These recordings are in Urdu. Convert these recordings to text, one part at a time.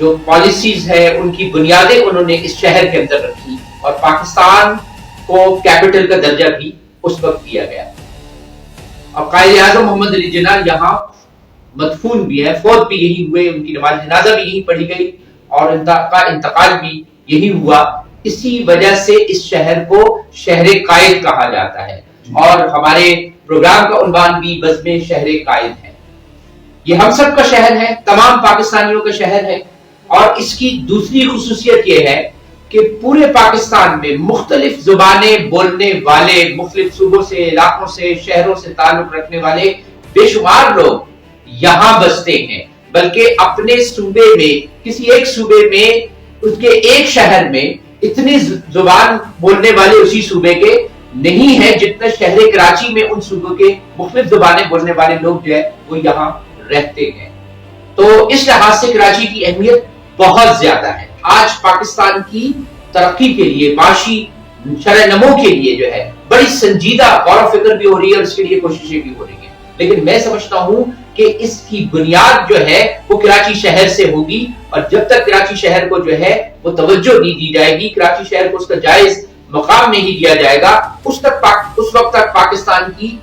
جو پالیسیز ہے ان کی بنیادیں انہوں نے اس شہر کے اندر رکھی اور پاکستان کو کیپٹل کا درجہ بھی اس وقت دیا گیا. اور قائد اعظم محمد علی جناح یہاں مدفون بھی ہے, فوت بھی یہی ہوئے, ان کی نماز جنازہ بھی یہی پڑھی گئی اور ان کا انتقال بھی یہی ہوا. اسی وجہ سے اس شہر کو شہر قائد کہا جاتا ہے اور ہمارے پروگرام کا عنوان بھی بزم شہر قائد ہے. یہ ہم سب کا شہر ہے, تمام پاکستانیوں کا شہر ہے. اور اس کی دوسری خصوصیت یہ ہے کہ پورے پاکستان میں مختلف زبانیں بولنے والے, مختلف صوبوں سے, علاقوں سے, شہروں سے تعلق رکھنے والے بے شمار لوگ یہاں بستے ہیں. بلکہ اپنے صوبے میں, کسی ایک صوبے میں, اس کے ایک شہر میں اتنی زبان بولنے والے اسی صوبے کے نہیں ہے جتنا شہر کراچی میں ان صوبوں کے مختلف زبانیں بولنے والے لوگ جو ہے وہ یہاں رہتے ہیں. تو اس لحاظ سے کراچی کی اہمیت بہت زیادہ ہے. آج پاکستان کی ترقی کے لیے, معاشی شرح نمو کے لیے جو ہے بڑی سنجیدہ غور و فکر بھی ہو رہی ہے اور اس کے لیے کوششیں بھی ہو رہی ہیں. لیکن میں سمجھتا ہوں کہ اس کی بنیاد جو ہے وہ کراچی شہر سے ہوگی اور جب تک کراچی شہر کو جو ہے وہ توجہ نہیں دی جائے گی, کراچی شہر کو اس کا جائز مقام نہیں دیا جائے گا, اس وقت تک پاکستان کی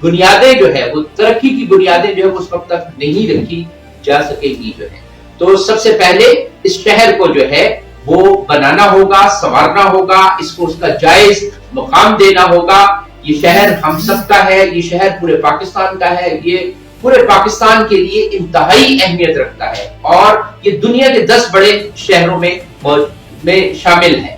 بنیادیں جو ہے وہ ترقی کی بنیادیں جو ہے اس وقت تک نہیں رکھی جا سکے گی جو ہے. تو سب سے پہلے اس شہر کو جو ہے وہ بنانا ہوگا, سنوارنا ہوگا, اس کو اس کا جائز مقام دینا ہوگا. یہ شہر ہم سب کا ہے, یہ شہر پورے پاکستان کا ہے, یہ پورے پاکستان کے لیے انتہائی اہمیت رکھتا ہے اور یہ دنیا کے 10 بڑے شہروں میں شامل ہے.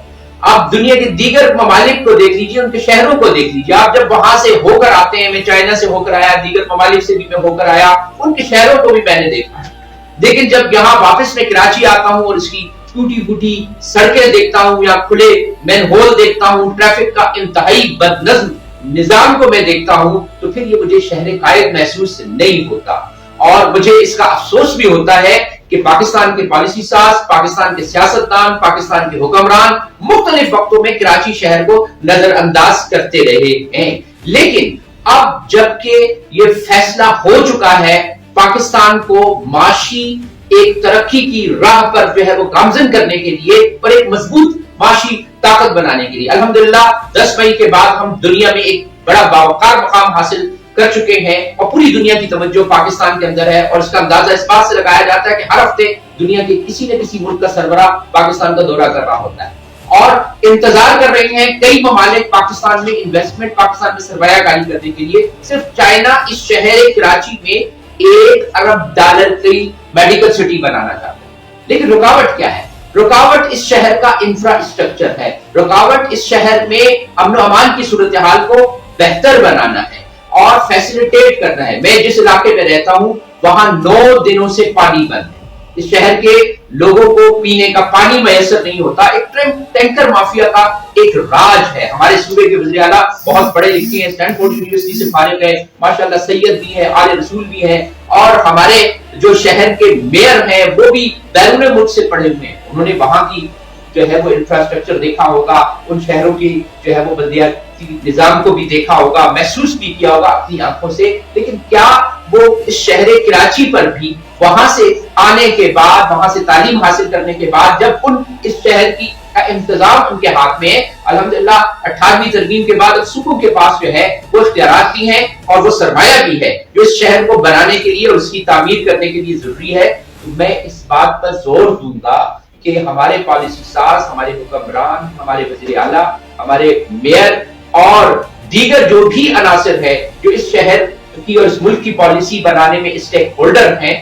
آپ دنیا کے دیگر ممالک کو دیکھ لیجیے, ان کے شہروں کو دیکھ لیجیے. آپ جب وہاں سے ہو کر آتے ہیں, میں چائنا سے ہو کر آیا, دیگر ممالک سے بھی میں ہو کر آیا, ان کے شہروں کو بھی میں نے دیکھا ہے. لیکن جب یہاں واپس میں کراچی آتا ہوں اور اس کی ٹوٹی پھوٹی سڑکیں دیکھتا ہوں یا کھلے مین ہول دیکھتا ہوں, ٹریفک کا انتہائی بد نظم نظام کو میں دیکھتا ہوں, تو پھر یہ مجھے شہر قائد محسوس نہیں ہوتا. اور مجھے اس کا افسوس بھی ہوتا ہے کہ پاکستان کے پالیسی ساز, پاکستان کے سیاستدان, پاکستان کے حکمران مختلف وقتوں میں کراچی شہر کو نظر انداز کرتے رہے ہیں. لیکن اب جبکہ یہ فیصلہ ہو چکا ہے پاکستان کو معاشی ایک ترقی کی راہ پر جو ہے وہ گامزن کرنے کے لیے اور ایک مضبوط معاشی طاقت بنانے کے لیے, الحمدللہ 10 مئی کے بعد ہم دنیا میں ایک بڑا باوقار مقام حاصل کر چکے ہیں اور پوری دنیا کی توجہ پاکستان کے اندر ہے. اور اس کا اندازہ اس بات سے لگایا جاتا ہے کہ ہر ہفتے دنیا کے کسی نہ کسی ملک کا سربراہ پاکستان کا دورہ کر رہا ہوتا ہے اور انتظار کر رہے ہیں کئی ممالک پاکستان میں انویسٹمنٹ, پاکستان میں سرمایہ کاری کرنے کے لیے. صرف چائنا اس شہر کراچی میں $1 ارب کی میڈیکل سٹی بنانا چاہتا ہے. لیکن رکاوٹ کیا ہے؟ رکاوٹ اس شہر کا انفراسٹرکچر ہے, رکاوٹ اس شہر میں امن و امان کی صورتحال کو بہتر بنانا ہے اور فیسیلیٹیٹ کرنا ہے. میں جس علاقے میں رہتا ہوں وہاں 9 دنوں سے پانی بند ہے. اس شہر کے لوگوں کو پینے کا پانی میسر نہیں ہوتا. ایک ٹینکر مافیا کا ایک راج ہے. ہمارے صوبے کے وزیر اعلیٰ بہت پڑھے لکھے ہیں, اسٹینفورڈ یونیورسٹی سے فارغ ہیں, ماشاءاللہ سید بھی ہیں, آل رسول بھی ہیں, اور ہمارے جو شہر کے میئر ہیں وہ بھی بیرون ملک سے پڑھے ہوئے ہیں. انہوں نے وہاں کی جو ہے وہ انفراسٹرکچر دیکھا ہوگا, ان شہروں کی جو ہے وہ بلدیاتی نظام کو بھی دیکھا ہوگا, محسوس بھی کیا ہوگا اپنی آنکھوں سے. لیکن کیا وہ اس شہر کراچی پر بھی وہاں سے آنے کے بعد, وہاں سے تعلیم حاصل کرنے کے بعد, جب ان اس شہر کی کا انتظام ان کے ہاتھ میں ہے, الحمدللہ 18ویں ترمیم کے بعد صوبوں کے پاس جو ہے وہ اختیارات بھی ہیں اور وہ سرمایہ بھی ہے جو اس شہر کو بنانے کے لیے اور اس کی تعمیر کرنے کے لیے ضروری ہے. تو میں اس بات پر زور دوں گا کہ ہمارے پالیسی ساز, ہمارے حکمران, ہمارے وزیر اعلیٰ, ہمارے میئر اور دیگر جو بھی عناصر ہے جو اس شہر کی اور اس ملک کی پالیسی بنانے میں اسٹیک ہولڈر ہیں,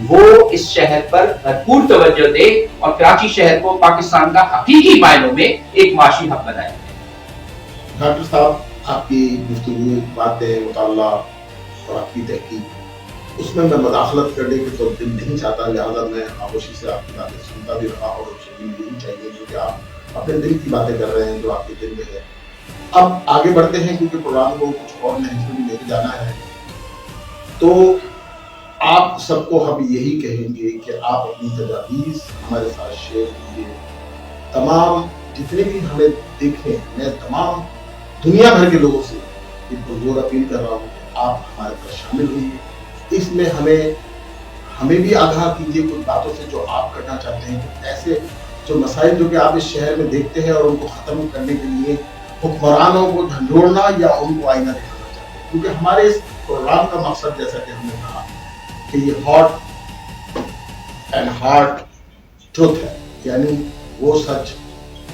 وہ اس شہر پر بھرپور توجہ دے اور کراچی شہر کو پاکستان کا حقیقی معنوں میں ایک معاشی ہب بنائے. ڈاکٹر صاحب, آپ کی گفتگو, باتیں, مطالعہ اور آپ کی تحقیق, اس میں مداخلت کرنے کی تو دل نہیں چاہتا, لہٰذا میں خاموشی سے آپ کی باتیں سنتا بھی رہا اور سننی یہی چاہیے کیونکہ آپ اپنے دل کی باتیں کر رہے ہیں جو آپ کے دل میں ہے. اب آگے بڑھتے ہیں کیونکہ پروگرام کو کچھ اور نہج میں لے کے جانا ہے. تو آپ سب کو ہم یہی کہیں گے کہ آپ اپنی تجاویز ہمارے ساتھ شیئر کیجیے. تمام جتنے بھی ہمیں دیکھیں, میں تمام دنیا بھر کے لوگوں سے ایک بزرگ اپیل کر رہا ہوں کہ آپ ہمارے پاس شامل ہوئیے. اس میں ہمیں ہمیں بھی آگاہ کیجیے کچھ باتوں سے جو آپ کرنا چاہتے ہیں، کچھ ایسے جو مسائل جو کہ آپ اس شہر میں دیکھتے ہیں اور ان کو ختم کرنے کے لیے حکمرانوں کو جھنجھوڑنا یا ان کو آئینہ دکھانا چاہتے ہیں، کیونکہ ہمارے اس پروگرام کا مقصد جیسا کہ ہم نے کہا کہ یہ ہاٹ اینڈ ہارڈ ٹروتھ ہے، یعنی وہ سچ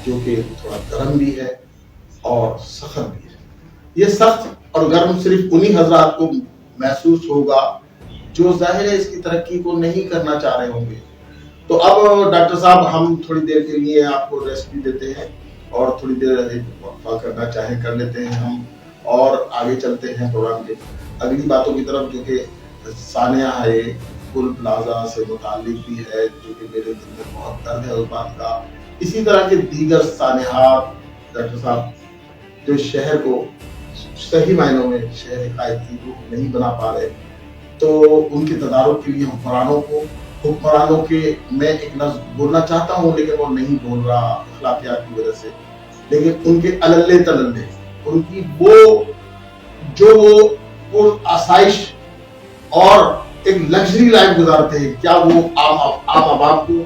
جو کہ تھوڑا گرم بھی ہے اور سخت بھی ہے۔ یہ سخت اور گرم صرف انہی حضرات کو محسوس ہوگا جو ظاہر ہے اس کی ترقی کو نہیں کرنا چاہ رہے ہوں گے۔ تو اب ڈاکٹر صاحب ہم تھوڑی دیر کے لیے آپ کو ریسٹ بھی دیتے ہیں اور تھوڑی دیر وقفہ کرنا چاہیں کر لیتے ہیں ہم، اور آگے چلتے ہیں پروگرام کے اگلی باتوں کی طرف جو کہ سانحہ ہے گل پلازا سے متعلق بھی ہے، جو کہ میرے دل میں بہت درد ہے اس بات کا۔ اسی طرح کے دیگر سانحات ڈاکٹر صاحب جو شہر کو صحیح معنوں میں شہر قائد کی روح نہیں بنا پا رہے، تو ان کے تدارک کے لیے حکمرانوں کے میں ایک لفظ بولنا چاہتا ہوں لیکن وہ نہیں بول رہا اخلاقیات کی وجہ سے، لیکن ان کے اللے تللے، ان کی وہ آسائش اور ایک لگژری لائف گزارتے ہیں، کیا وہ عام عوام کو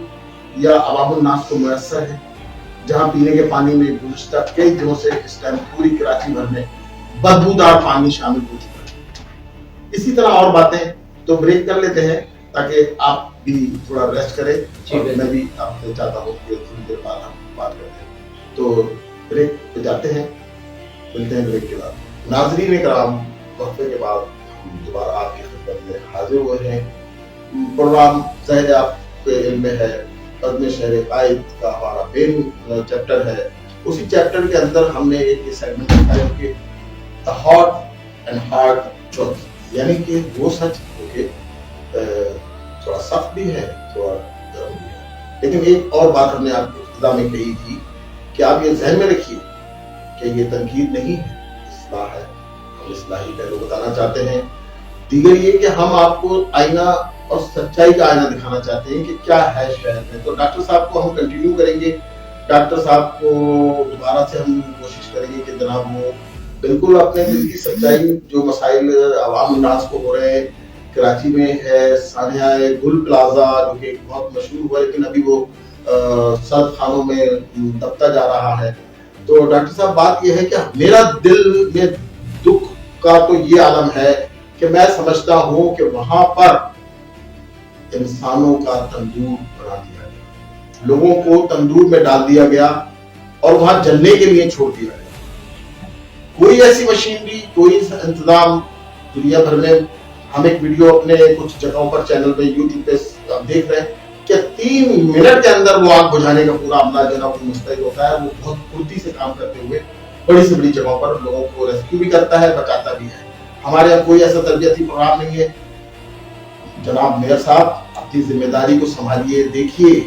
یا عوام الناس کو میسر ہے؟ جہاں پینے کے پانی میں گزشتہ کئی دنوں سے اس ٹائم پوری کراچی بھر میں بدبودار پانی شامل ہو چکا ہے۔ اسی طرح اور باتیں، تو بریک کر لیتے ہیں تاکہ آپ بھی تھوڑا ریسٹ کریں، اور میں بھی آپ سے چاہتا ہوں کہ تھوڑی دیر بعد ہم بات کرتے ہیں۔ تو بریک پہ جاتے ہیں، ملتے ہیں بریک کے بعد۔ ناظرین کرام، وقفے کے بعد ہم دوبارہ آپ کی خدمت میں حاضر ہوئے ہیں۔ پروگرام ظاہر آپ کے علم میں ہے، قدم شہر قائد کا ہمارا مین چیپٹر ہے۔ اسی چیپٹر کے اندر ہم نے ایک سیگمنٹ رکھا ہے کہ the hot and hard truth، یعنی کہ وہ سچ جو کہ تھوڑا سخت بھی ہے، تھوڑا گرم بھی ہے۔ لیکن ایک اور بات ہم نے آپ کو ابتدا میں کہی تھی کہ آپ یہ ذہن میں رکھیے کہ یہ تنقید نہیں ہے، اصلاح ہے۔ ہم اصلاحی پہلو بتانا چاہتے ہیں۔ دیگر یہ کہ ہم آپ کو آئینہ اور سچائی کا آئینہ دکھانا چاہتے ہیں کہ کیا ہے شہر میں۔ تو ڈاکٹر صاحب کو ہم کنٹینیو کریں گے، ڈاکٹر صاحب کو دوبارہ سے ہم کوشش کریں گے کہ جناب وہ بالکل اپنے دل کی سچائی، جو مسائل عوام الناس کو ہو رہے ہیں کراچی میں ہے، سانحہ گل پلازا جو کہ بہت مشہور ہوا لیکن ابھی وہ سرد خانوں میں دبتا جا رہا ہے۔ تو ڈاکٹر صاحب بات یہ ہے کہ میرا دل میں دکھ کا تو یہ عالم ہے کہ میں سمجھتا ہوں کہ وہاں پر انسانوں کا تندور بنا دیا گیا، لوگوں کو تندور میں ڈال دیا گیا اور وہاں جلنے کے لیے چھوڑ دیا گیا۔ کوئی ایسی مشینری، کوئی انتظام دنیا بھر میں، ہم ایک ویڈیو اپنے کچھ جگہوں پر چینل پہ یوٹیوب پہ دیکھ رہے ہیں کہ 3 منٹ کے اندر وہ آگ بجھانے کا پورا عملہ جو ہے وہ مستعد ہوتا ہے۔ وہ بہت پھرتی سے کام کرتے ہوئے بڑی سے بڑی جگہوں پر لوگوں کو ریسکیو بھی کرتا ہے، بچاتا بھی ہے۔ ہمارے یہاں کوئی ایسا تربیتی پروگرام نہیں ہے۔ جناب میئر صاحب، اپنی ذمہ داری کو سنبھالیے، دیکھیے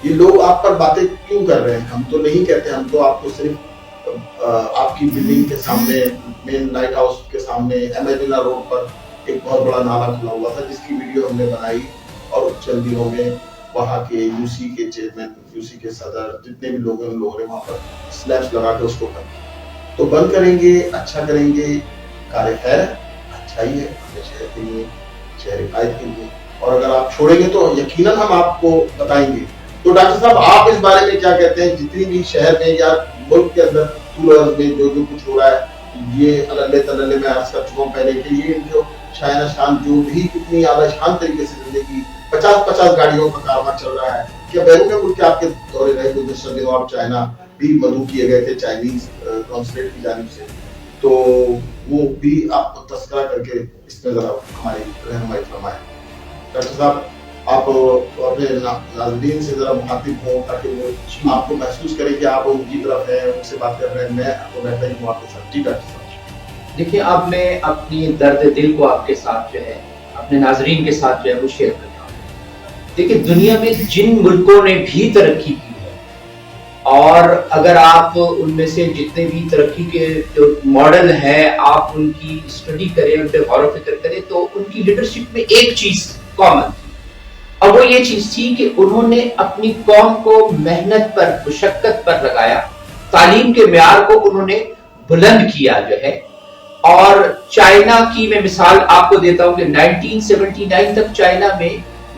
یہ لوگ آپ پر باتیں کیوں کر رہے ہیں۔ ہم تو نہیں کہتے، ہم تو آپ کو صرف آپ کی بلڈنگ کے سامنے، مین لائٹ ہاؤس کے سامنے ایمیجنا روڈ پر ایک بہت بڑا نالا کھلا ہوا تھا جس کی ویڈیو ہم نے بنائی، اور چند دنوں میں وہاں کے یو سی کے چیئرمین، یو سی کے صدر، جتنے بھی لوگ ہیں ان لوگوں نے وہاں پر سلیبس لگا کے اس کو بند تو بند کریں گے، اچھا کریں گے۔ کار خیر اچھا ہی ہے اپنے شہر کے لیے، شہر قائد کے لیے، اور اگر آپ چھوڑیں گے تو یقیناً ہم آپ کو بتائیں گے۔ تو ڈاکٹر صاحب آپ اس بارے میں کیا کہتے ہیں؟ جتنی بھی شہر میں یا ملک کے اندر ٹورز میں جو کچھ ہو رہا ہے، یہ اللے تللے میں عرض کر چکا ہوں پہلے کہ یہ جو شاہنہ شان جو بھی کتنی اعلیٰ شان طریقے سے زندگی 50 گاڑیوں کا کاروبار چل رہا ہے، کیا بیرون ملک کے آپ کے دورے رہے گزشتہ دنوں آپ چائنا بھی مدعو کیے گئے تھے چائنیز کانسولیٹ کی جانب سے، تو وہ بھی آپ کو تذکرہ کر کے اس میں ذرا ہماری رہنمائی فرمائیں۔ ڈاکٹر صاحب آپ اپنے ناظرین سے ذرا مخاطب ہوں تاکہ وہ آپ کو محسوس کریں کہ آپ ان کی طرف ہیں، ان سے بات کر رہے ہیں، میں آپ کو بیٹھا ہی ہوں آپ کے ساتھ۔ جی ڈاکٹر صاحب۔ دیکھیے، اب میں اپنی درد دل کو آپ کے ساتھ جو ہے، اپنے ناظرین کے ساتھ جو ہے وہ شیئر کرتا ہوں۔ دیکھیے، دنیا میں جن ملکوں نے بھی ترقی کی ہے، اور اگر آپ ان میں سے جتنے بھی ترقی کے جو ماڈل ہیں آپ ان کی اسٹڈی کریں، ان پہ غور و فکر کریں، تو ان کی لیڈرشپ میں ایک چیز کامن تھی، اور وہ یہ چیز تھی کہ انہوں نے اپنی قوم کو محنت پر، مشقت پر لگایا، تعلیم کے معیار کو انہوں نے بلند کیا جو ہے۔ اور چائنا کی میں مثال آپ کو دیتا ہوں کہ 1979 تک چائنا میں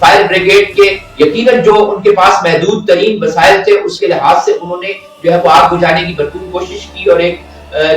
فائر بریگیڈ کے یقیناً جو ان کے پاس محدود ترین وسائل تھے اس کے لحاظ سے انہوں نے جو ہے وہ آگ بجھانے کی بھرپور کوشش کی، اور ایک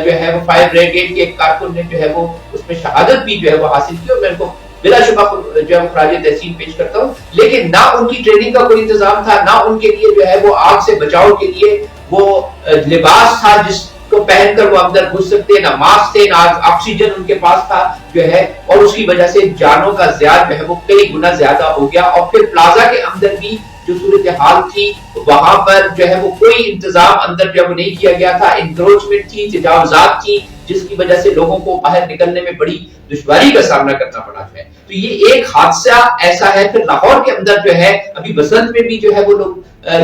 جو ہے وہ فائر بریگیڈ کے ایک کارکن نے جو ہے وہ اس میں شہادت بھی جو ہے وہ حاصل کی، اور میں ان کو بلا شبہ جو ہے خراج تحسین پیش کرتا ہوں. لیکن نہ ان کی ٹریننگ کا کوئی انتظام تھا، نہ ان کے لیے جو ہے وہ آگ سے بچاؤ کے لیے وہ لباس تھا جس کو پہن کر وہ اندر گھس سکتے، نہ ماسک تھے، نہ آکسیجن ان کے پاس تھا جو ہے، اور اس کی وجہ سے جانوں کا زیادہ جو ہے وہ کئی گنا زیادہ ہو گیا. اور پھر پلازا کے اندر بھی جو صورتحال تھی وہاں پر جو ہے وہ کوئی انتظام اندر جو ہے وہ نہیں کیا گیا تھا، انکروچمنٹ تھی، تجاوزات تھی، جس کی وجہ سے لوگوں کو باہر نکلنے میں بڑی دشواری کا سامنا کرنا پڑا ہے. تو یہ ایک حادثہ ایسا ہے. پھر لاہور کے اندر جو ہے ابھی بسنت میں بھی جو ہے وہ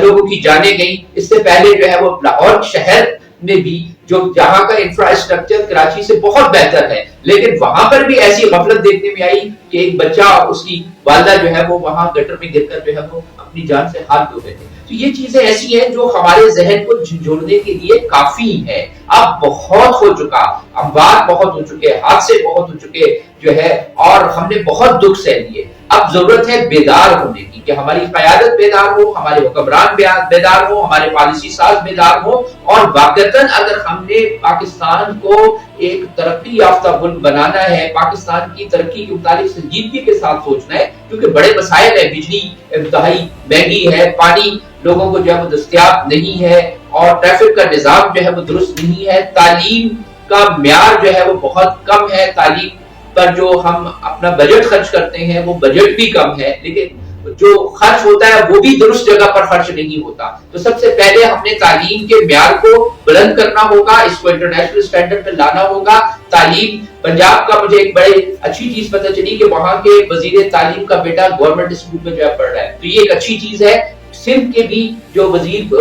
لوگوں کی جانیں گئیں. اس سے پہلے جو ہے وہ لاہور شہر میں بھی جو جہاں کا انفراسٹرکچر کراچی سے بہت بہتر ہے، لیکن وہاں پر بھی ایسی غفلت دیکھنے میں آئی کہ ایک بچہ اس کی والدہ جو ہے وہ وہاں گٹر میں گر کر جو ہے وہ اپنی جان سے ہاتھ دھو گئے تھے. تو یہ چیزیں ایسی ہیں جو ہمارے ذہن کو جھنجھوڑنے کے لیے کافی ہے. اب بہت ہو چکا، اموات بہت ہو چکے، حادثے بہت ہو چکے جو ہے، اور ہم نے بہت دکھ سہ لیے. اب ضرورت ہے بیدار ہونے کی، کہ ہماری قیادت بیدار ہو، ہمارے حکمران بیدار ہو، ہمارے پالیسی ساز بیدار ہو، اور واقعتاً اگر ہم نے پاکستان کو ایک ترقی یافتہ ملک بنانا ہے، پاکستان کی ترقی کے متعلق سنجیدگی کے ساتھ سوچنا ہے، کیونکہ بڑے مسائل ہیں، بجلی انتہائی مہنگی ہے، پانی لوگوں کو جو ہے وہ دستیاب نہیں ہے، اور ٹریفک کا نظام جو ہے وہ درست نہیں ہے، تعلیم کا معیار جو ہے وہ بہت کم ہے، تعلیم پر جو ہم اپنا بجٹ خرچ کرتے ہیں وہ بجٹ بھی کم ہے، لیکن جو خرچ ہوتا ہے وہ بھی درست جگہ پر خرچ نہیں ہوتا. تو سب سے پہلے ہم نے تعلیم کے معیار کو بلند کرنا ہوگا، اس کو انٹرنیشنل سٹینڈرڈ پہ لانا ہوگا. تعلیم پنجاب کا مجھے ایک بڑی اچھی چیز پتہ چلی کہ وہاں کے وزیر تعلیم کا بیٹا گورنمنٹ اسکول میں جو ہے پڑھ رہا ہے، تو یہ ایک اچھی چیز ہے. سندھ کے بھی جو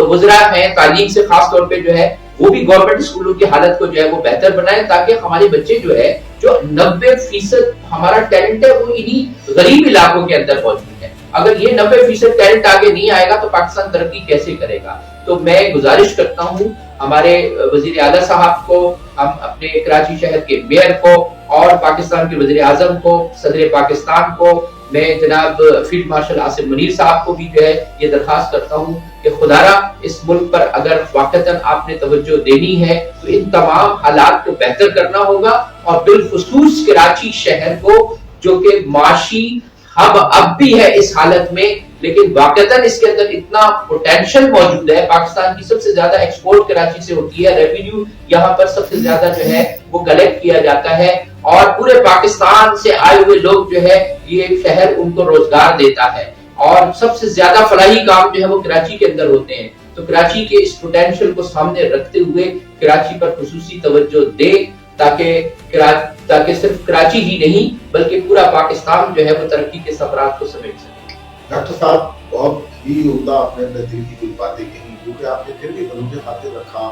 وزراء ہیں تعلیم سے خاص طور پہ جو ہے وہ بھی گورنمنٹ اسکولوں کی حالت کو جو ہے وہ بہتر بنائیں، تاکہ ہمارے بچے جو ہے جو 90% ہمارا ٹیلنٹ ہے وہ انہی غریب علاقوں کے اندر موجود ہے. اگر یہ 90% ٹیلنٹ آگے نہیں آئے گا تو پاکستان ترقی کیسے کرے گا؟ تو میں گزارش کرتا ہوں ہمارے وزیر اعلیٰ صاحب کو، ہم اپنے کراچی شہر کے میئر کو، اور پاکستان کے وزیر اعظم کو، صدر پاکستان کو، میں جناب فیلڈ مارشل آصف منیر صاحب کو بھی جو ہے یہ درخواست کرتا ہوں کہ خدارا اس ملک پر اگر واقعتاً آپ نے توجہ دینی ہے تو ان تمام حالات کو بہتر کرنا ہوگا، اور بالخصوص کراچی شہر کو جو کہ معاشی ہب اب بھی ہے اس حالت میں، لیکن واقعتاً اس کے اندر اتنا پوٹینشل موجود ہے. پاکستان کی سب سے زیادہ ایکسپورٹ کراچی سے ہوتی ہے، ریونیو یہاں پر سب سے زیادہ جو ہے وہ کلیکٹ کیا جاتا ہے، اور پورے پاکستان سے آئے ہوئے لوگ جو ہے یہ شہر ان کو روزگار دیتا ہے، اور سب سے زیادہ فلاحی کام جو ہے وہ کراچی کے اندر ہوتے ہیں. تو کراچی کے اس پوٹینشل کو سامنے رکھتے ہوئے کراچی پر خصوصی توجہ دے، تاکہ صرف کراچی ہی نہیں بلکہ پورا پاکستان جو ہے وہ ترقی کے سفرات کو سمیٹ سکے. ڈاکٹر صاحب بہت ہی عمدہ آپ نے اپنے دل کی کوئی باتیں کہی، کیونکہ آپ نے پھر بھی بلوچ خاطر رکھا.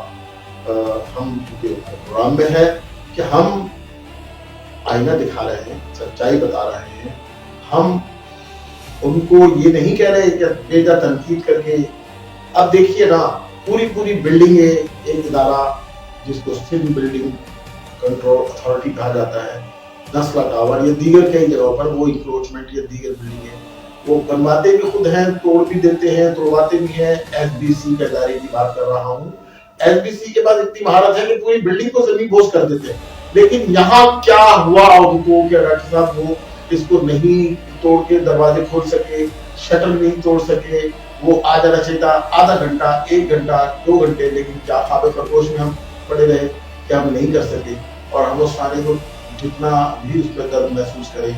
ہم پروگرام میں ہے کہ ہم آئینہ دکھا رہے ہیں، سچائی بتا رہے ہیں، ہم ان کو یہ نہیں کہہ رہے کہ بیجا تنقید کر کے. اب دیکھیے نا، پوری بلڈنگ ہے، ایک ادارہ جس کو سندھ بلڈنگ کنٹرول اتھارٹی کہا جاتا ہے، 10 لاکھ ٹاور یا دیگر کئی جگہوں پر وہ انکروچمنٹ یا دیگر بلڈنگیں وہ بنواتے بھی خود ہیں، توڑ بھی دیتے ہیں، توڑواتے بھی ہیں. ایس بی سی کے ادارے کی بات کر رہا ہوں. ایس بی سی کے بعد اتنی مہارت ہے کہ پوری بلڈنگ کو زمین بوس کر دیتے ہیں. لیکن یہاں کیا ہوا ان کو کہ ڈاکٹر صاحب وہ اس کو نہیں توڑ کے دروازے کھول سکے، شٹر نہیں توڑ سکے. وہ آ جانا چاہیے تھا آدھا گھنٹہ، 1 گھنٹہ، 2 گھنٹے، لیکن کیا خواب خرگوش میں ہم پڑے رہے کہ ہم نہیں کر سکے. اور ہم اس سارے کو جتنا بھی اس پہ درد محسوس کریں،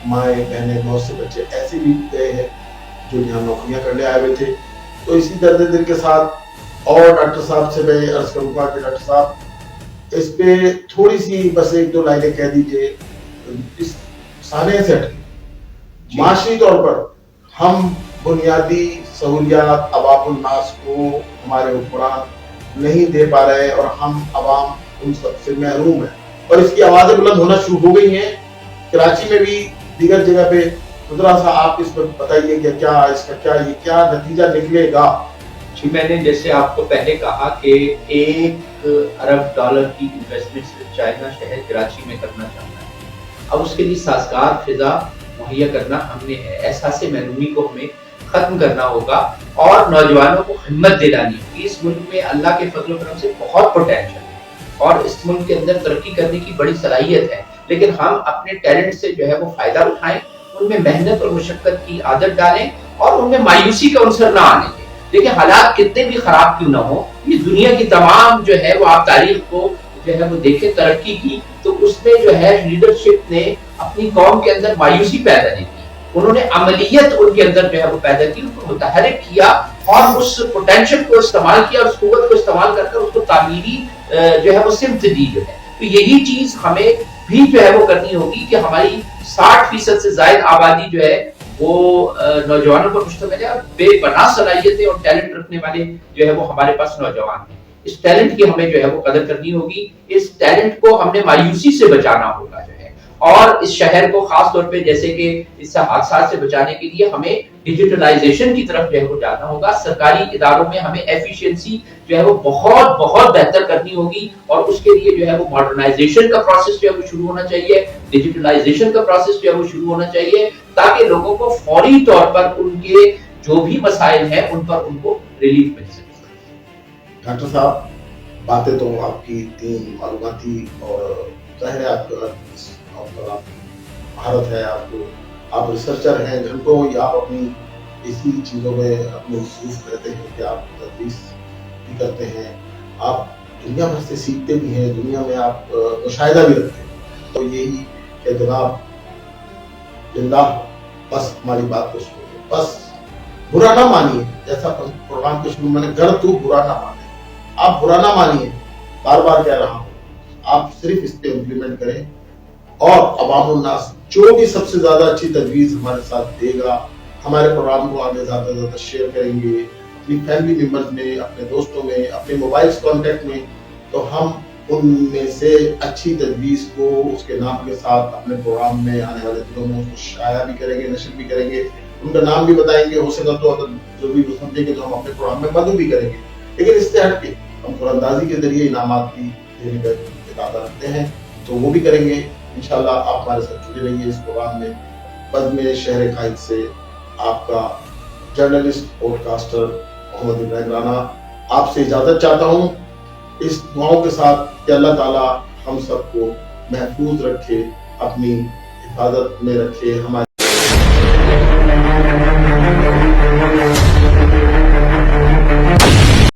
مائیں بہنیں بہت سے بچے ایسے بھی گئے ہیں جو یہاں نوکریاں کرنے آئے ہوئے تھے. تو اسی درد دل کے ساتھ اور ڈاکٹر صاحب سے میں عرض کروں گا کہ ڈاکٹر صاحب اس پہ تھوڑی سی بس 1-2 لائنیں کہہ دیجئے. اس سانے سے ہٹ معاشی طور پر ہم بنیادی سہولیات عوام الناس کو ہمارے حکمران نہیں دے پا رہے، اور ہم عوام ان سب سے محروم ہیں، اور اس کی آوازیں بلند ہونا شروع ہو گئی ہیں کراچی میں بھی، دیگر جگہ پہ. ذرا سا آپ اس پر بتائیے کہ کیا اس کا کیا نتیجہ نکلے گا؟ جی، میں نے جیسے آپ کو پہلے کہا کہ $1 ارب کی انویسٹمنٹ چائنا شہر کراچی میں کرنا چاہتا ہے. اب اس کے لیے سازگار فضا مہیا کرنا ہم نے ہے، احساس محرومی کو ہمیں ختم کرنا ہوگا اور نوجوانوں کو ہمت دلانی ہوگی۔ اس ملک میں اللہ کے فضل و کرم سے بہت پوٹینشل ہے اور اس ملک کے اندر ترقی کرنے کی بڑی صلاحیت ہے، لیکن ہم اپنے ٹیلنٹ سے جو ہے وہ فائدہ اٹھائیں، ان میں محنت اور مشقت کی عادت ڈالیں اور ان میں مایوسی کا عنصر نہ آنے دیں۔ دیکھیں حالات کتنے بھی خراب کیوں نہ ہو، یہ دنیا کی تمام جو ہے وہ آپ تاریخ کو جو ہے وہ دیکھیں ترقی کی تو اس میں جو ہے لیڈرشپ نے اپنی قوم کے اندر مایوسی پیدا نہیں کی، انہوں نے عملیت ان کے اندر جو ہے وہ پیدا کی، ان کو متحرک کیا اور اس پوٹینشل کو استعمال کیا اور اس قوت کو استعمال کر اس کو تعمیری جو ہے وہ سمت دی جو ہے۔ تو یہی چیز ہمیں بھی جو ہے وہ کرنی ہوگی کہ ہماری 60% سے زائد آبادی جو ہے وہ نوجوانوں پر مشتمل ہے اور بے پناہ صلاحیتیں اور ٹیلنٹ رکھنے والے جو ہے وہ ہمارے پاس نوجوان ہیں۔ اس ٹیلنٹ کی ہمیں جو ہے وہ قدر کرنی ہوگی، اس ٹیلنٹ کو ہم نے مایوسی سے بچانا ہوگا جو ہے، اور اس شہر کو خاص طور پہ جیسے کہ اس حادثات سے بچانے کے لیے ہمیں ڈیجیٹلائزیشن کی طرف جو ہے وہ جانا ہوگا۔ سرکاری اداروں میں ہمیں ایفیشنسی جو ہے وہ بہت بہت بہتر کرنی ہوگی اور اس کے لیے جو ہے وہ ماڈرنائزیشن کا پروسیس جو ہے وہ شروع ہونا چاہیے، ڈیجیٹلائزیشن کا پروسیس جو ہے وہ شروع ہونا چاہیے تاکہ لوگوں کو فوری طور پر ان کے جو بھی مسائل ہیں ان پر ان کو ریلیف مل سکے۔ ڈاکٹر صاحب باتیں تو آپ کی اتنی معلوماتی اور ظاہر ہے آپ کا مہارت ہے، آپ ریسرچر ہیں گھنٹوں یا آپ اپنی اسی چیزوں میں اپنے مصروف رہتے ہیں کہ آپ تدریس بھی کرتے ہیں، آپ دنیا بھر سے سیکھتے بھی ہیں، دنیا میں آپ مشاہدہ بھی رکھتے ہیں، تو یہی کہ جناب زندہ بس ہماری بات کو سنیے، بس برا نہ مانیے، جیسا پروگرام کے شروع میں نے گر تو برا نہ مانے، آپ برا نہ مانیے، بار بار کہہ رہا ہوں، آپ صرف اس پہ امپلیمنٹ کریں اور عوام الناس جو بھی سب سے زیادہ اچھی تجویز ہمارے ساتھ دے گا، ہمارے پروگرام کو آگے زیادہ سے زیادہ شیئر کریں گے اپنی فیملی ممبرز میں، اپنے دوستوں میں، اپنے موبائل کانٹیکٹ میں، تو ہم ان میں سے اچھی تجویز کو اس کے نام کے ساتھ اپنے پروگرام میں آنے والے دنوں میں اس کو شائع بھی کریں گے، نشر بھی کریں گے، ان کا نام بھی بتائیں گے، ہو سکا تو اگر جو بھی سمجھیں گے تو ہم اپنے پروگرام میں مدعو بھی کریں گے، لیکن اس سے ہٹ کے ہم قرآن اندازی کے ذریعے انعامات بھی دینے کا ارادہ رکھتے ہیں، تو وہ بھی کریں گے انشاءاللہ۔ آپ ہمارے ساتھ جڑے رہیے اس پروگرام میں۔ بزم شہر قائد سے آپ کا جرنلسٹ پوڈ کاسٹر محمد ابراہیم رانا آپ سے اجازت چاہتا ہوں، اس دعاؤں کے ساتھ کہ اللہ تعالیٰ ہم سب کو محفوظ رکھے، اپنی حفاظت میں رکھے، ہمارے